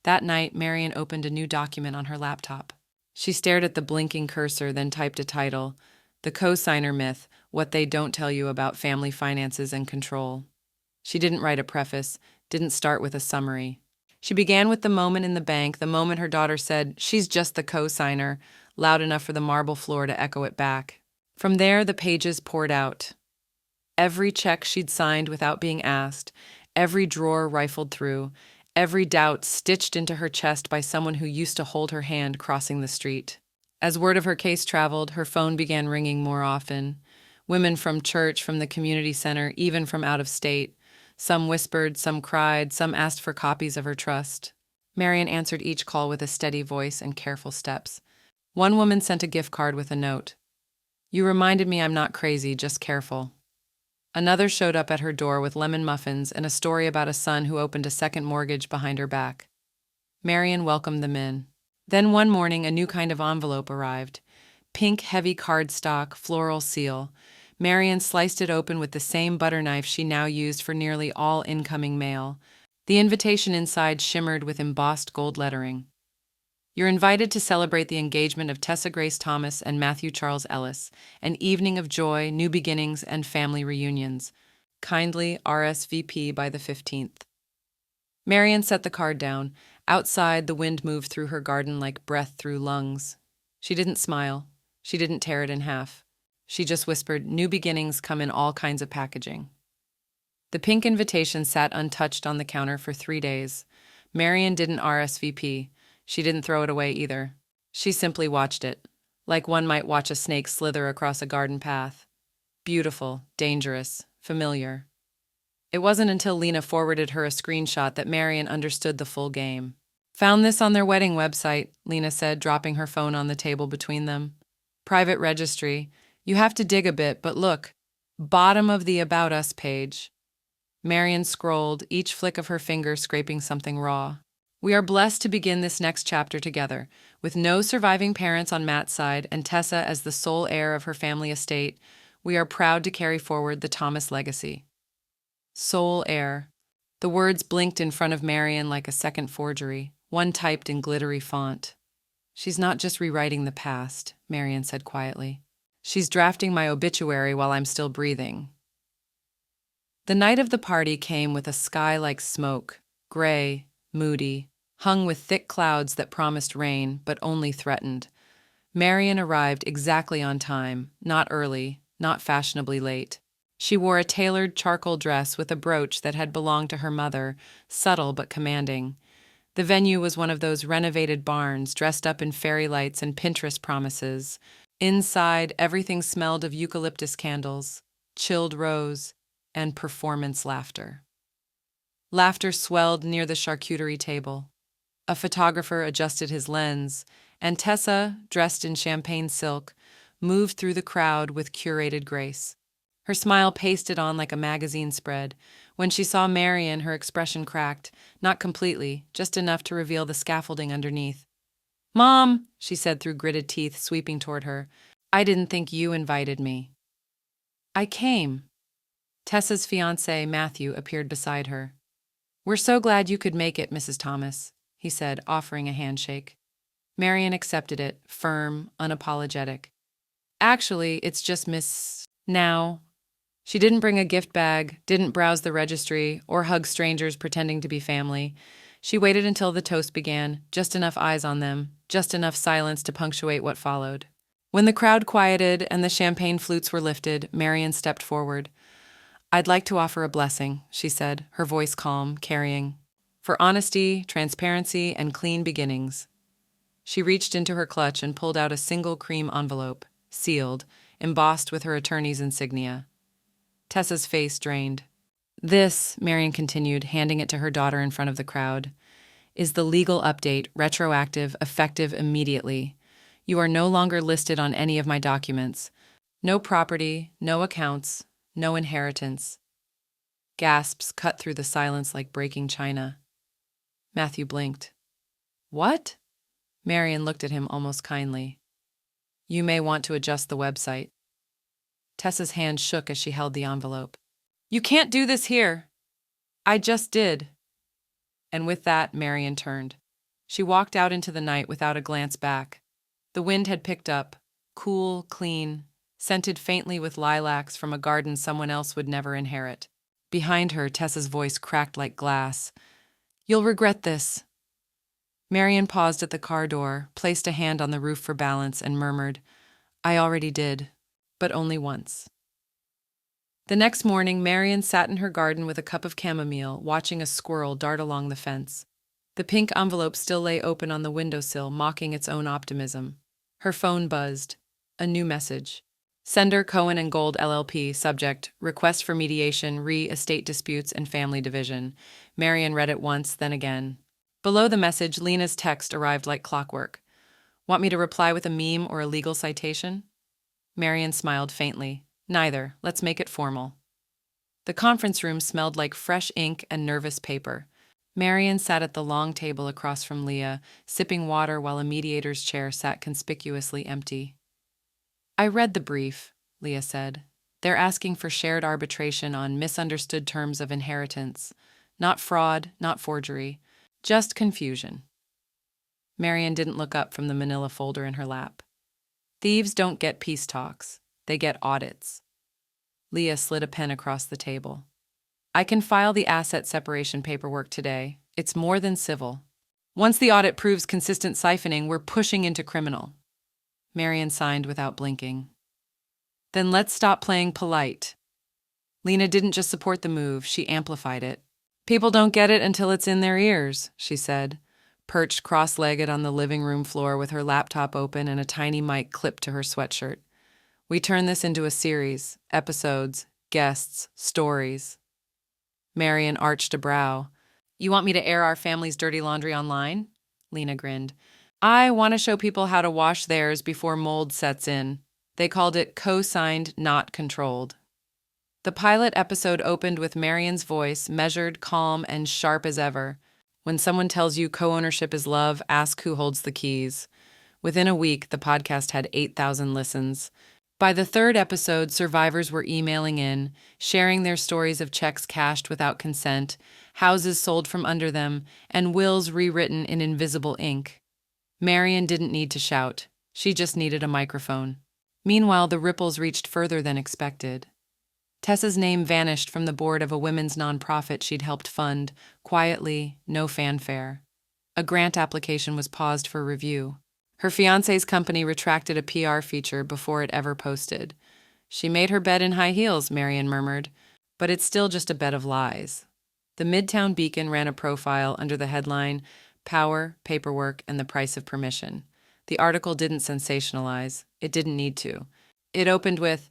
That night, Marian opened a new document on her laptop. She stared at the blinking cursor, then typed a title: "The Co-Signer Myth, What They Don't Tell You About Family Finances and Control." She didn't write a preface, didn't start with a summary. She began with the moment in the bank, the moment her daughter said, "She's just the co-signer," loud enough for the marble floor to echo it back. From there, the pages poured out. Every check she'd signed without being asked, every drawer rifled through, every doubt stitched into her chest by someone who used to hold her hand crossing the street. As word of her case traveled, her phone began ringing more often. Women from church, from the community center, even from out of state. Some whispered, some cried, some asked for copies of her trust. Marian answered each call with a steady voice and careful steps. One woman sent a gift card with a note. "You reminded me I'm not crazy, just careful." Another showed up at her door with lemon muffins and a story about a son who opened a second mortgage behind her back. Marian welcomed them in. Then one morning a new kind of envelope arrived. Pink, heavy cardstock, floral seal. Marian sliced it open with the same butter knife she now used for nearly all incoming mail. The invitation inside shimmered with embossed gold lettering. "You're invited to celebrate the engagement of Tessa Grace Thomas and Matthew Charles Ellis, an evening of joy, new beginnings, and family reunions. Kindly RSVP by the 15th. Marian set the card down. Outside, the wind moved through her garden like breath through lungs. She didn't smile. She didn't tear it in half. She just whispered, "New beginnings come in all kinds of packaging." The pink invitation sat untouched on the counter for 3 days. Marian didn't RSVP. She didn't throw it away either. She simply watched it, like one might watch a snake slither across a garden path. Beautiful, dangerous, familiar. It wasn't until Lena forwarded her a screenshot that Marian understood the full game. "Found this on their wedding website," Lena said, dropping her phone on the table between them. "Private registry. You have to dig a bit, but look. Bottom of the About Us page." Marian scrolled, each flick of her finger scraping something raw. "We are blessed to begin this next chapter together. With no surviving parents on Matt's side and Tessa as the sole heir of her family estate, we are proud to carry forward the Thomas legacy." Sole heir. The words blinked in front of Marian like a second forgery, one typed in glittery font. "She's not just rewriting the past," Marian said quietly. "She's drafting my obituary while I'm still breathing." The night of the party came with a sky like smoke, gray, moody, hung with thick clouds that promised rain but only threatened. Marian arrived exactly on time, not early, not fashionably late. She wore a tailored charcoal dress with a brooch that had belonged to her mother, subtle but commanding. The venue was one of those renovated barns dressed up in fairy lights and Pinterest promises. Inside, everything smelled of eucalyptus candles, chilled rose, and performance laughter. Laughter swelled near the charcuterie table. A photographer adjusted his lens, and Tessa, dressed in champagne silk, moved through the crowd with curated grace. Her smile pasted on like a magazine spread. When she saw Marian, her expression cracked, not completely, just enough to reveal the scaffolding underneath. "Mom," she said through gritted teeth, sweeping toward her, "I didn't think you invited me." "I came." Tessa's fiancé, Matthew, appeared beside her. "We're so glad you could make it, Mrs. Thomas," he said, offering a handshake. Marian accepted it, firm, unapologetic. "Actually, it's just Miss... now." She didn't bring a gift bag, didn't browse the registry, or hug strangers pretending to be family. She waited until the toast began, just enough eyes on them, just enough silence to punctuate what followed. When the crowd quieted and the champagne flutes were lifted, Marian stepped forward. "I'd like to offer a blessing," she said, her voice calm, carrying, "for honesty, transparency, and clean beginnings." She reached into her clutch and pulled out a single cream envelope, sealed, embossed with her attorney's insignia. Tessa's face drained. "This," Marian continued, handing it to her daughter in front of the crowd, "is the legal update, retroactive, effective immediately. You are no longer listed on any of my documents. No property, no accounts, no inheritance." Gasps cut through the silence like breaking china. Matthew blinked. "What?" Marian looked at him almost kindly. "You may want to adjust the website." Tessa's hand shook as she held the envelope. "You can't do this here." "I just did." And with that, Marian turned. She walked out into the night without a glance back. The wind had picked up, cool, clean, scented faintly with lilacs from a garden someone else would never inherit. Behind her, Tessa's voice cracked like glass. "You'll regret this." Marian paused at the car door, placed a hand on the roof for balance, and murmured, "I already did, but only once." The next morning, Marian sat in her garden with a cup of chamomile, watching a squirrel dart along the fence. The pink envelope still lay open on the windowsill, mocking its own optimism. Her phone buzzed. A new message. Sender Cohen and Gold LLP. Subject: Request for mediation, estate disputes, and family division. Marian read it once, then again. Below the message, Lena's text arrived like clockwork. Want me to reply with a meme or a legal citation? Marian smiled faintly. Neither. Let's make it formal. The conference room smelled like fresh ink and nervous paper. Marian sat at the long table across from Leah, sipping water while a mediator's chair sat conspicuously empty. I read the brief, Leah said. They're asking for shared arbitration on misunderstood terms of inheritance. Not fraud, not forgery, just confusion. Marian didn't look up from the manila folder in her lap. Thieves don't get peace talks. They get audits. Leah slid a pen across the table. I can file the asset separation paperwork today. It's more than civil. Once the audit proves consistent siphoning, we're pushing into criminal. Marian signed without blinking. Then let's stop playing polite. Lena didn't just support the move, she amplified it. People don't get it until it's in their ears, she said, perched cross-legged on the living room floor with her laptop open and a tiny mic clipped to her sweatshirt. We turn this into a series, episodes, guests, stories. Marian arched a brow. You want me to air our family's dirty laundry online? Lena grinned. I want to show people how to wash theirs before mold sets in. They called it co-signed, not controlled. The pilot episode opened with Marian's voice, measured, calm, and sharp as ever. When someone tells you co-ownership is love, ask who holds the keys. Within a week, the podcast had 8,000 listens. By the third episode, survivors were emailing in, sharing their stories of checks cashed without consent, houses sold from under them, and wills rewritten in invisible ink. Marian didn't need to shout. She just needed a microphone. Meanwhile, the ripples reached further than expected. Tessa's name vanished from the board of a women's nonprofit she'd helped fund, quietly, no fanfare. A grant application was paused for review. Her fiancé's company retracted a PR feature before it ever posted. She made her bed in high heels, Marian murmured, but it's still just a bed of lies. The Midtown Beacon ran a profile under the headline, Power, Paperwork, and the Price of Permission. The article didn't sensationalize. It didn't need to. It opened with,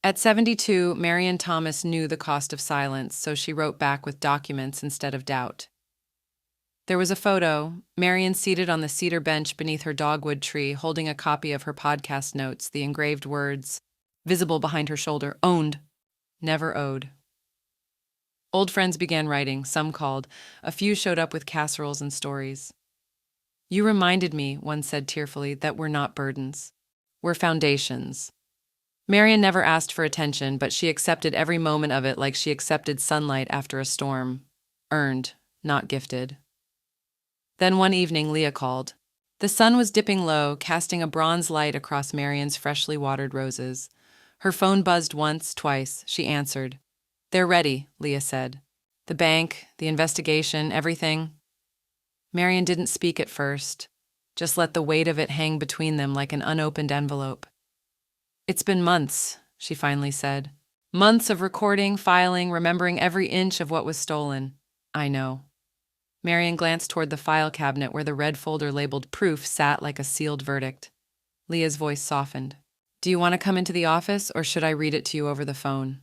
At 72, Marian Thomas knew the cost of silence, so she wrote back with documents instead of doubt. There was a photo, Marian seated on the cedar bench beneath her dogwood tree, holding a copy of her podcast notes, the engraved words, visible behind her shoulder, owned, never owed. Old friends began writing, some called. A few showed up with casseroles and stories. You reminded me, one said tearfully, that we're not burdens. We're foundations. Marian never asked for attention, but she accepted every moment of it like she accepted sunlight after a storm. Earned, not gifted. Then one evening, Leah called. The sun was dipping low, casting a bronze light across Marian's freshly watered roses. Her phone buzzed once, twice. She answered. They're ready, Leah said. The bank, the investigation, everything. Marian didn't speak at first, just let the weight of it hang between them like an unopened envelope. It's been months, she finally said. Months of recording, filing, remembering every inch of what was stolen. I know. Marian glanced toward the file cabinet where the red folder labeled proof sat like a sealed verdict. Leah's voice softened. Do you want to come into the office, or should I read it to you over the phone?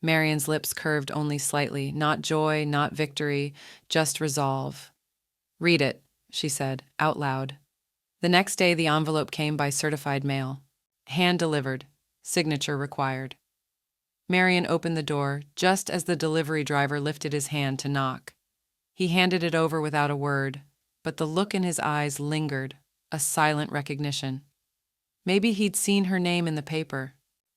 Marian's lips curved only slightly, not joy, not victory, just resolve. Read it, she said, out loud. The next day the envelope came by certified mail. Hand-delivered, signature required. Marian opened the door just as the delivery driver lifted his hand to knock. He handed it over without a word, but the look in his eyes lingered, a silent recognition. Maybe he'd seen her name in the paper.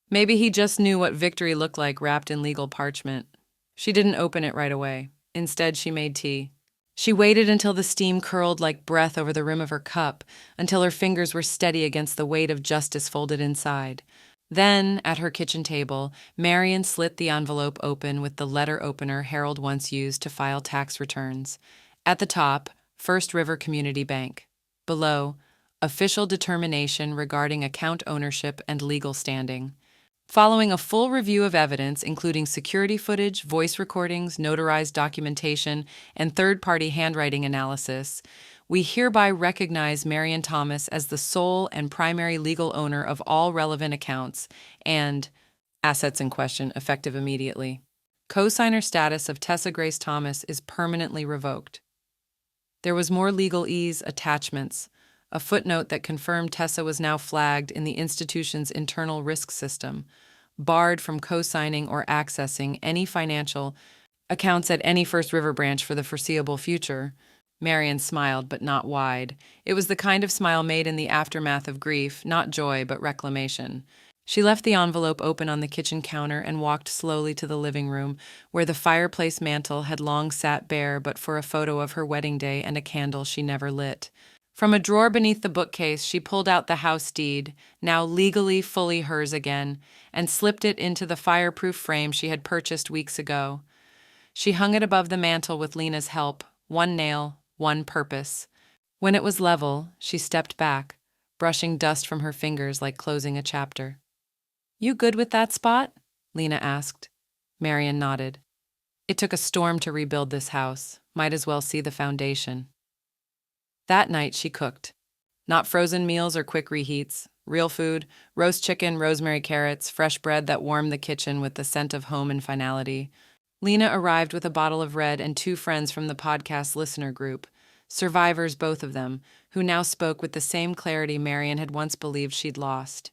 Maybe he just knew what victory looked like wrapped in legal parchment. She didn't open it right away. Instead, she made tea. She waited until the steam curled like breath over the rim of her cup, until her fingers were steady against the weight of justice folded inside. Then, at her kitchen table, Marian slit the envelope open with the letter opener Harold once used to file tax returns. At the top, First River Community Bank. Below, official determination regarding account ownership and legal standing. Following a full review of evidence, including security footage, voice recordings, notarized documentation, and third-party handwriting analysis, we hereby recognize Marion Thomas as the sole and primary legal owner of all relevant accounts and assets in question, effective immediately. Co-signer status of Tessa Grace Thomas is permanently revoked. There was more legalese attachments, a footnote that confirmed Tessa was now flagged in the institution's internal risk system, barred from co-signing or accessing any financial accounts at any First River branch for the foreseeable future. Marion smiled, but not wide. It was the kind of smile made in the aftermath of grief, not joy, but reclamation. She left the envelope open on the kitchen counter and walked slowly to the living room, where the fireplace mantel had long sat bare but for a photo of her wedding day and a candle she never lit. From a drawer beneath the bookcase, she pulled out the house deed, now legally fully hers again, and slipped it into the fireproof frame she had purchased weeks ago. She hung it above the mantel with Lena's help, one nail, one purpose. When it was level, she stepped back, brushing dust from her fingers like closing a chapter. "You good with that spot?" Lena asked. Marion nodded. "It took a storm to rebuild this house. Might as well see the foundation." That night she cooked. Not frozen meals or quick reheats. Real food, roast chicken, rosemary carrots, fresh bread that warmed the kitchen with the scent of home and finality. Lena arrived with a bottle of red and 2 friends from the podcast listener group, survivors both of them, who now spoke with the same clarity Marion had once believed she'd lost.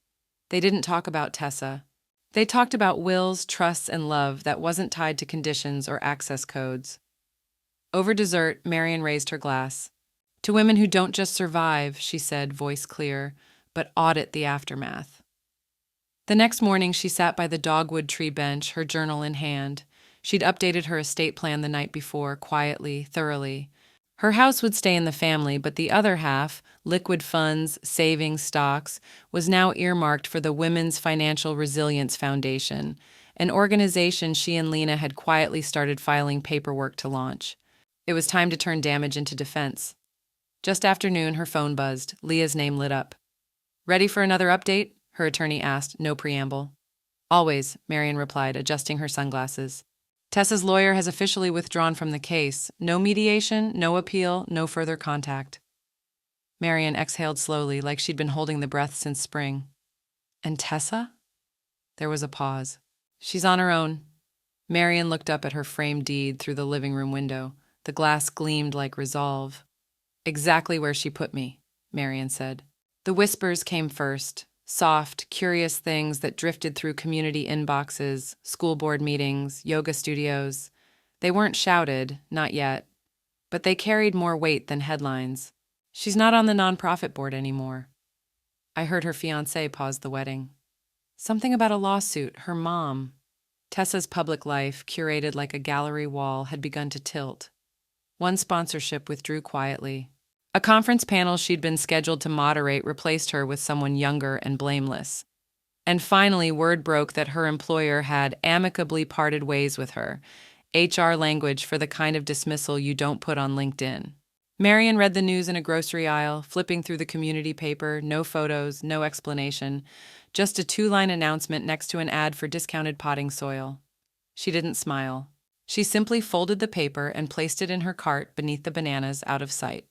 They didn't talk about Tessa. They talked about wills, trusts, and love that wasn't tied to conditions or access codes. Over dessert, Marion raised her glass. "To women who don't just survive," she said, voice clear, "but audit the aftermath." The next morning, she sat by the dogwood tree bench, her journal in hand. She'd updated her estate plan the night before, quietly, thoroughly. Her house would stay in the family, but the other half, liquid funds, savings, stocks, was now earmarked for the Women's Financial Resilience Foundation, an organization she and Lena had quietly started filing paperwork to launch. It was time to turn damage into defense. Just after noon, her phone buzzed. Leah's name lit up. "Ready for another update?" her attorney asked, no preamble. "Always," Marion replied, adjusting her sunglasses. "Tessa's lawyer has officially withdrawn from the case. No mediation, no appeal, no further contact." Marion exhaled slowly, like she'd been holding the breath since spring. "And Tessa?" There was a pause. "She's on her own." Marion looked up at her framed deed through the living room window. The glass gleamed like resolve. "Exactly where she put me," Marion said. The whispers came first, soft, curious things that drifted through community inboxes, school board meetings, yoga studios. They weren't shouted, not yet, but they carried more weight than headlines. "She's not on the nonprofit board anymore." I heard her fiancé pause the wedding. Something about a lawsuit, her mom. Tessa's public life, curated like a gallery wall, had begun to tilt. One sponsorship withdrew quietly. A conference panel she'd been scheduled to moderate replaced her with someone younger and blameless. And finally, word broke that her employer had amicably parted ways with her, HR language for the kind of dismissal you don't put on LinkedIn. Marion read the news in a grocery aisle, flipping through the community paper, no photos, no explanation, just a 2-line announcement next to an ad for discounted potting soil. She didn't smile. She simply folded the paper and placed it in her cart beneath the bananas, out of sight.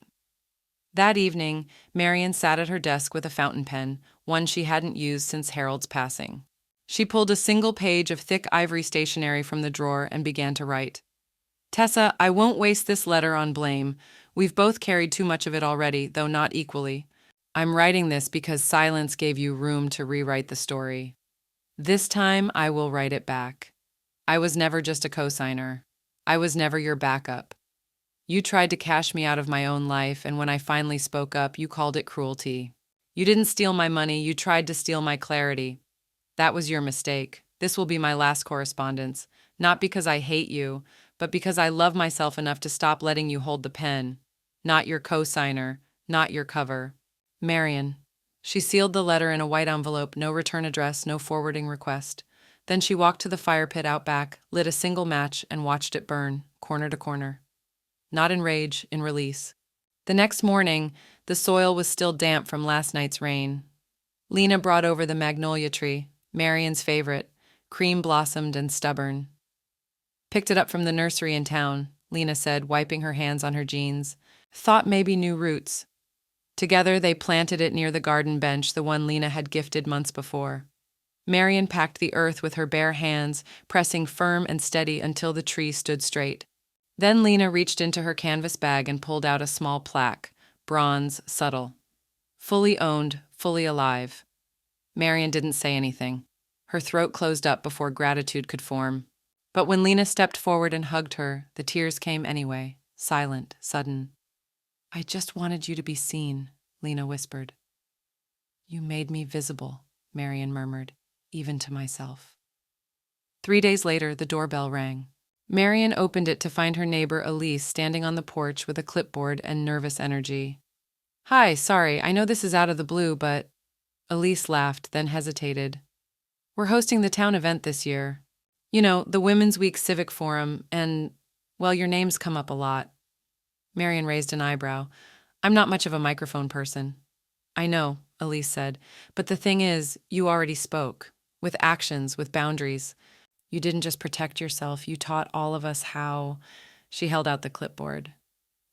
That evening, Marion sat at her desk with a fountain pen, one she hadn't used since Harold's passing. She pulled a single page of thick ivory stationery from the drawer and began to write. "Tessa, I won't waste this letter on blame. We've both carried too much of it already, though not equally. I'm writing this because silence gave you room to rewrite the story. This time, I will write it back. I was never just a cosigner. I was never your backup. You tried to cash me out of my own life, and when I finally spoke up, you called it cruelty. You didn't steal my money, you tried to steal my clarity. That was your mistake. This will be my last correspondence, not because I hate you, but because I love myself enough to stop letting you hold the pen. Not your cosigner, not your cover. Marion." She sealed the letter in a white envelope, no return address, no forwarding request. Then she walked to the fire pit out back, lit a single match, and watched it burn, corner to corner. Not in rage, in release. The next morning, the soil was still damp from last night's rain. Lena brought over the magnolia tree, Marian's favorite, cream-blossomed and stubborn. Picked it up from the nursery in town, Lena said, wiping her hands on her jeans. Thought maybe new roots. Together they planted it near the garden bench, the one Lena had gifted months before. Marian packed the earth with her bare hands, pressing firm and steady until the tree stood straight. Then Lena reached into her canvas bag and pulled out a small plaque, bronze, subtle. Fully owned, fully alive. Marian didn't say anything. Her throat closed up before gratitude could form. But when Lena stepped forward and hugged her, the tears came anyway, silent, sudden. I just wanted you to be seen, Lena whispered. You made me visible, Marian murmured, even to myself. 3 days later, the doorbell rang. Marian opened it to find her neighbor Elise standing on the porch with a clipboard and nervous energy. Hi, sorry, I know this is out of the blue, but... Elise laughed, then hesitated. We're hosting the town event this year. You know, the Women's Week Civic Forum, and, well, your name's come up a lot. Marian raised an eyebrow. I'm not much of a microphone person. I know, Elise said, but the thing is, you already spoke. With actions, with boundaries. You didn't just protect yourself, you taught all of us how... She held out the clipboard.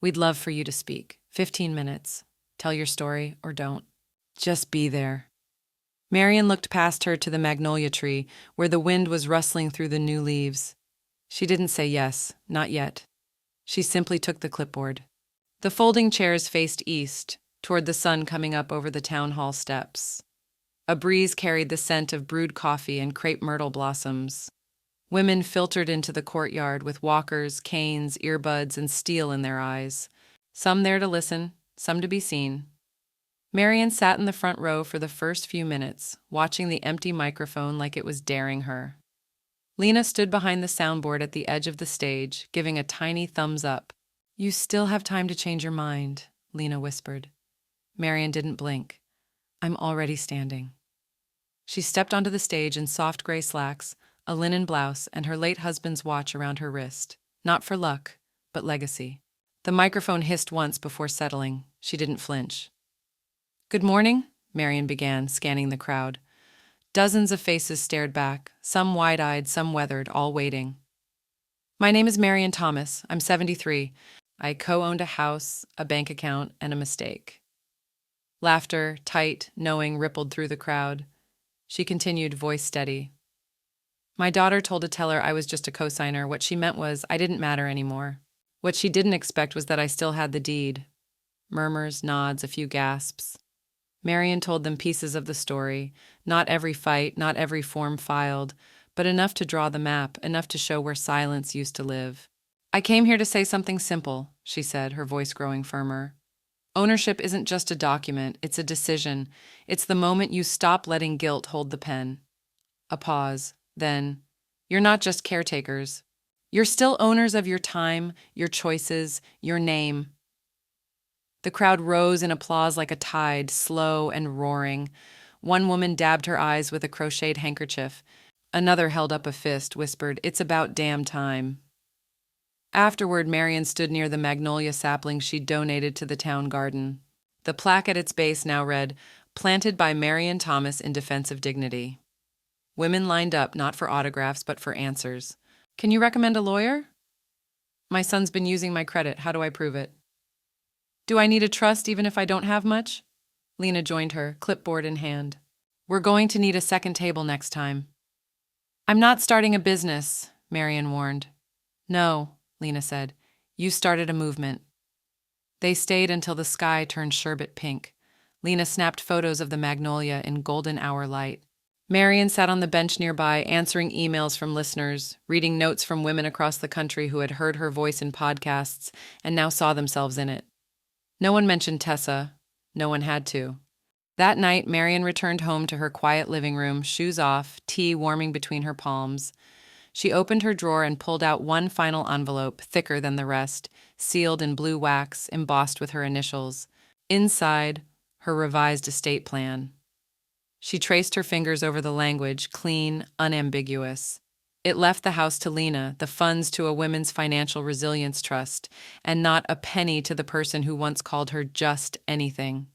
We'd love for you to speak. 15 minutes. Tell your story, or don't. Just be there. Marian looked past her to the magnolia tree, where the wind was rustling through the new leaves. She didn't say yes, not yet. She simply took the clipboard. The folding chairs faced east, toward the sun coming up over the town hall steps. A breeze carried the scent of brewed coffee and crepe myrtle blossoms. Women filtered into the courtyard with walkers, canes, earbuds, and steel in their eyes. Some there to listen, some to be seen. Marian sat in the front row for the first few minutes, watching the empty microphone like it was daring her. Lena stood behind the soundboard at the edge of the stage, giving a tiny thumbs up. You still have time to change your mind, Lena whispered. Marian didn't blink. I'm already standing. She stepped onto the stage in soft gray slacks, a linen blouse, and her late husband's watch around her wrist. Not for luck, but legacy. The microphone hissed once before settling. She didn't flinch. Good morning, Marian began, scanning the crowd. Dozens of faces stared back, some wide-eyed, some weathered, all waiting. My name is Marian Thomas. I'm 73. I co-owned a house, a bank account, and a mistake. Laughter, tight, knowing, rippled through the crowd. She continued, voice steady. My daughter told a teller I was just a cosigner. What she meant was I didn't matter anymore. What she didn't expect was that I still had the deed. Murmurs, nods, a few gasps. Marian told them pieces of the story, not every fight, not every form filed, but enough to draw the map, enough to show where silence used to live. I came here to say something simple, she said, her voice growing firmer. Ownership isn't just a document, it's a decision. It's the moment you stop letting guilt hold the pen. A pause, then, you're not just caretakers. You're still owners of your time, your choices, your name. The crowd rose in applause like a tide, slow and roaring. One woman dabbed her eyes with a crocheted handkerchief. Another held up a fist, whispered, It's about damn time. Afterward, Marian stood near the magnolia sapling she'd donated to the town garden. The plaque at its base now read, Planted by Marian Thomas in defense of dignity. Women lined up, not for autographs, but for answers. Can you recommend a lawyer? My son's been using my credit. How do I prove it? Do I need a trust even if I don't have much? Lena joined her, clipboard in hand. We're going to need a second table next time. I'm not starting a business, Marian warned. No, Lena said. You started a movement. They stayed until the sky turned sherbet pink. Lena snapped photos of the magnolia in golden hour light. Marian sat on the bench nearby, answering emails from listeners, reading notes from women across the country who had heard her voice in podcasts and now saw themselves in it. No one mentioned Tessa. No one had to. That night, Marian returned home to her quiet living room, shoes off, tea warming between her palms. She opened her drawer and pulled out one final envelope, thicker than the rest, sealed in blue wax, embossed with her initials. Inside, her revised estate plan. She traced her fingers over the language, clean, unambiguous. It left the house to Lena, the funds to a women's financial resilience trust, and not a penny to the person who once called her just anything.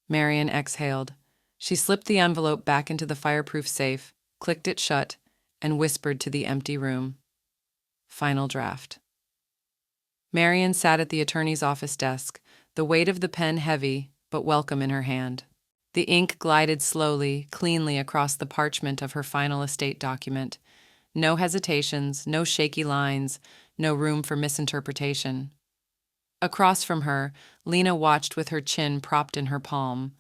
Marian exhaled. She slipped the envelope back into the fireproof safe, clicked it shut, and whispered to the empty room. Final draft. Marian sat at the attorney's office desk, the weight of the pen heavy, but welcome in her hand. The ink glided slowly, cleanly across the parchment of her final estate document. No hesitations, no shaky lines, no room for misinterpretation. Across from her, Lena watched with her chin propped in her palm.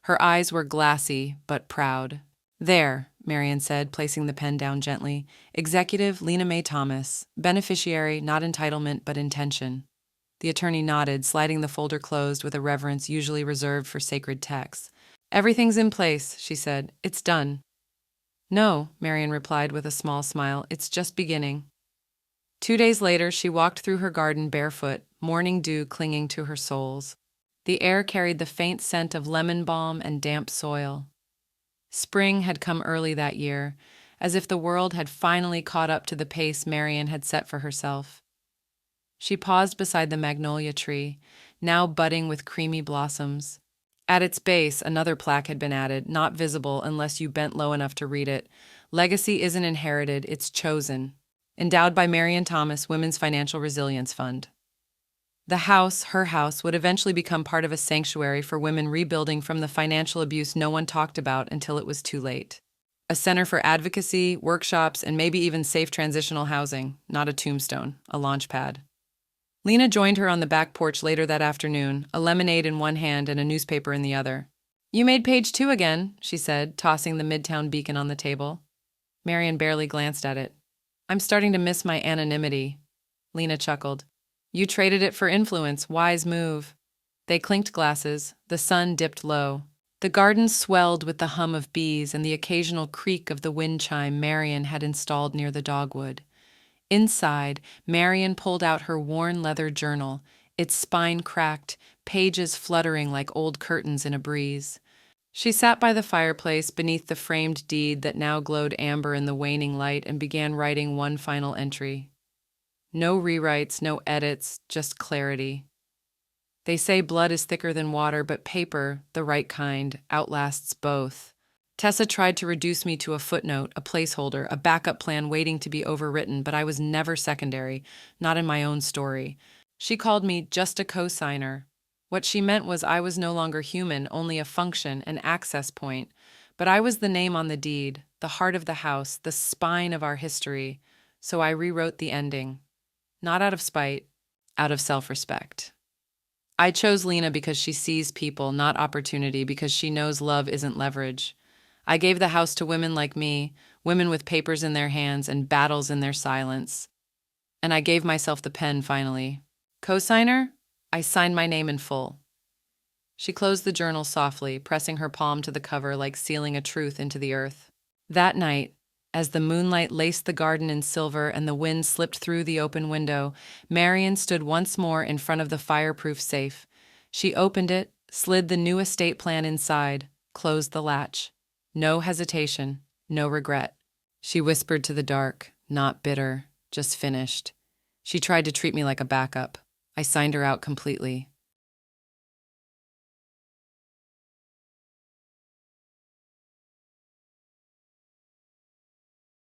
Her eyes were glassy, but proud. "There," Marian said, placing the pen down gently. "Executive Lena Mae Thomas. Beneficiary, not entitlement, but intention." The attorney nodded, sliding the folder closed with a reverence usually reserved for sacred texts. "Everything's in place," she said. "It's done." "No," Marian replied with a small smile. "It's just beginning." 2 days later, she walked through her garden barefoot, morning dew clinging to her soles. The air carried the faint scent of lemon balm and damp soil. Spring had come early that year, as if the world had finally caught up to the pace Marian had set for herself. She paused beside the magnolia tree, now budding with creamy blossoms. At its base, another plaque had been added, not visible unless you bent low enough to read it. "Legacy isn't inherited, it's chosen." Endowed by Marian Thomas, Women's Financial Resilience Fund. The house, her house, would eventually become part of a sanctuary for women rebuilding from the financial abuse no one talked about until it was too late. A center for advocacy, workshops, and maybe even safe transitional housing, not a tombstone, a launch pad. Lena joined her on the back porch later that afternoon, a lemonade in one hand and a newspaper in the other. "You made page 2 again," she said, tossing the Midtown Beacon on the table. Marian barely glanced at it. "I'm starting to miss my anonymity." Lena chuckled. "You traded it for influence, wise move." They clinked glasses. The sun dipped low. The garden swelled with the hum of bees and the occasional creak of the wind chime Marian had installed near the dogwood. Inside, Marian pulled out her worn leather journal, its spine cracked, pages fluttering like old curtains in a breeze. She sat by the fireplace beneath the framed deed that now glowed amber in the waning light and began writing one final entry. No rewrites, no edits, just clarity. They say blood is thicker than water, but paper, the right kind, outlasts both. Tessa tried to reduce me to a footnote, a placeholder, a backup plan waiting to be overwritten, but I was never secondary, not in my own story. She called me just a co-signer. What she meant was I was no longer human, only a function, an access point. But I was the name on the deed, the heart of the house, the spine of our history. So I rewrote the ending. Not out of spite, out of self-respect. I chose Lena because she sees people, not opportunity, because she knows love isn't leverage. I gave the house to women like me, women with papers in their hands and battles in their silence. And I gave myself the pen finally. Co-signer? I signed my name in full. She closed the journal softly, pressing her palm to the cover like sealing a truth into the earth. That night, as the moonlight laced the garden in silver and the wind slipped through the open window, Marian stood once more in front of the fireproof safe. She opened it, slid the new estate plan inside, closed the latch. No hesitation, no regret. She whispered to the dark, not bitter, just finished. She tried to treat me like a backup. I signed her out completely.